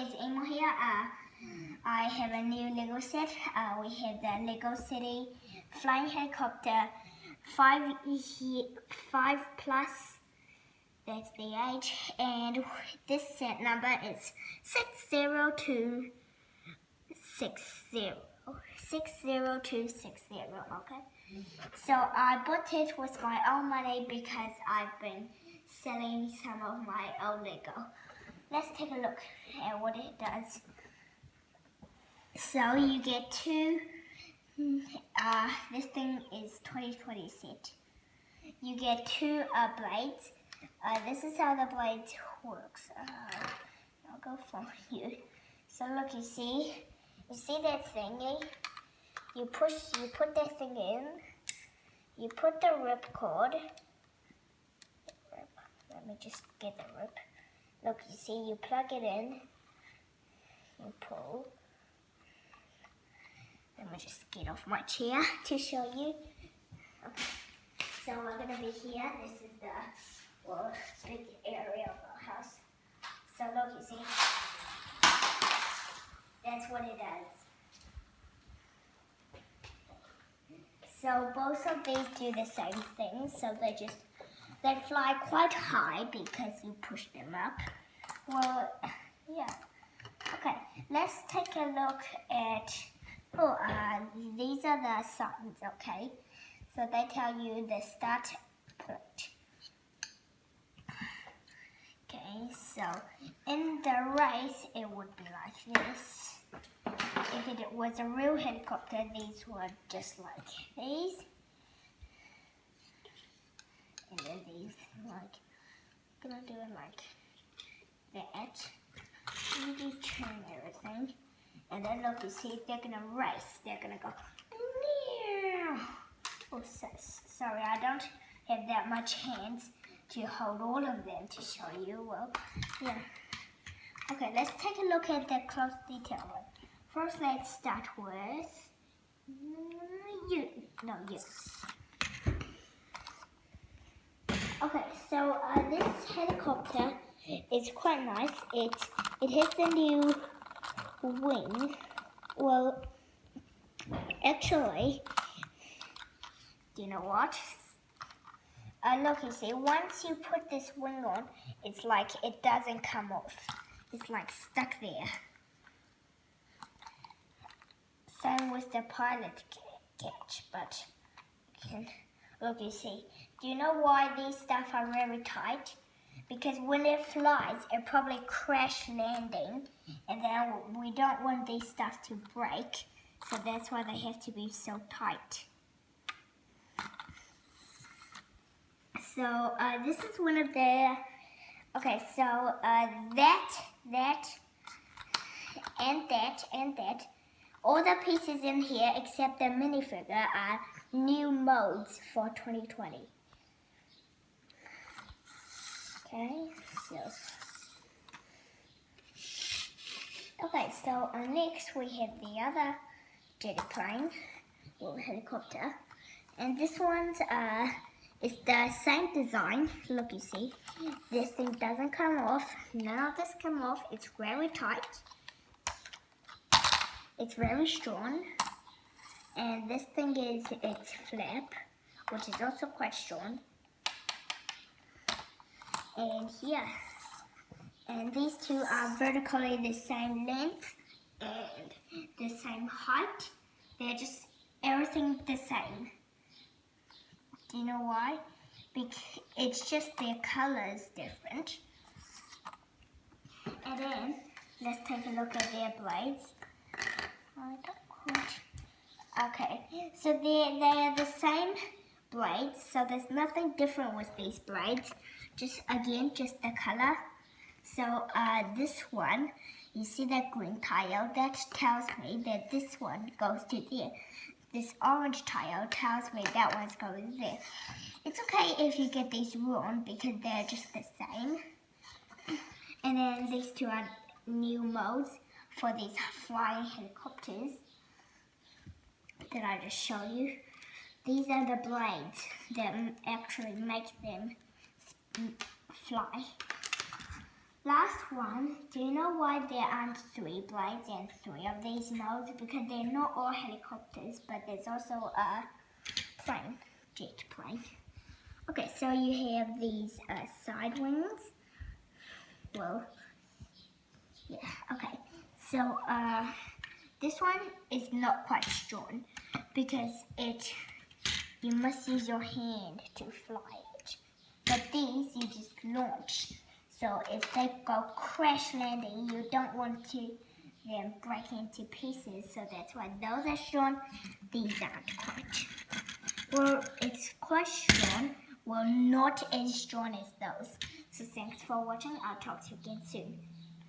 it's Emma here. I have a new Lego set. We have the Lego City Flying Helicopter 5 plus. That's the age. And this set number is 60260. 60260, okay? So I bought it with my own money because I've been selling some of my old Lego. Let's take a look at what it does. So you get two, this thing is 2020 set. You get two blades. This is how the blade works. I'll go for you. So look, you see that thingy? You put that thing in. You put the ripcord. Let me just get the rip. Look, you see, you plug it in. You pull. Let me just get off my chair to show you. Okay. So we're gonna be here. This is the big area of our house. So look, you see. That's what it does. So both of these do the same thing. So they fly quite high because you push them up. Well, yeah. Okay, let's take a look at, these are the signs, okay? So they tell you the start point. Okay, so in the race, it would be like this. If it was a real helicopter, these were just like these. And then these, like, gonna do it like that. Maybe turn everything. And then look, you see, they're gonna race. They're gonna go, oh, sorry, I don't have that much hands to hold all of them to show you. Well, yeah. Okay, let's take a look at the close detail one. First, let's start with you. Okay, so this helicopter is quite nice. It has a new wing. Well, actually, do you know what? Look, you see, once you put this wing on, it's like it doesn't come off. It's like stuck there. Same with the pilot catch, but look, you see. Do you know why these stuff are very tight? Because when it flies, it probably crash landing, and then we don't want these stuff to break, so that's why they have to be so tight. So this is one of the, okay, so that, and that, all the pieces in here except the minifigure are new modes for 2020. Okay, so next we have the other jet plane, or helicopter, and this one's it's the same design. Look, you see, this thing doesn't come off. None of this come off. It's very tight. It's very strong. And this thing is its flap, which is also quite strong. And here. And these two are vertically the same length and the same height. They're just everything the same. Do you know why? Because it's just their colors different. And then let's take a look at their blades. I don't quite. Okay, so they are the same blades. So there's nothing different with these blades. Just the color. So this one, you see that green tile? That tells me that this one goes to there. This orange tile tells me that one's going there. It's okay if you get these wrong because they're just the same. And then these two are new modes for these flying helicopters that I just showed you. These are the blades that actually make them fly. Last one. Do you know why there aren't 3 blades and 3 of these modes? Because they're not all helicopters, but there's also a plane, jet plane. Okay, so you have these side wings. Well, yeah, okay. So this one is not quite strong because you must use your hand to fly it. But these you just launch. So if they go crash landing, you don't want them break into pieces. So that's why those are strong. These aren't quite. Well, it's quite strong. Well, not as strong as those. So thanks for watching. I'll talk to you again soon.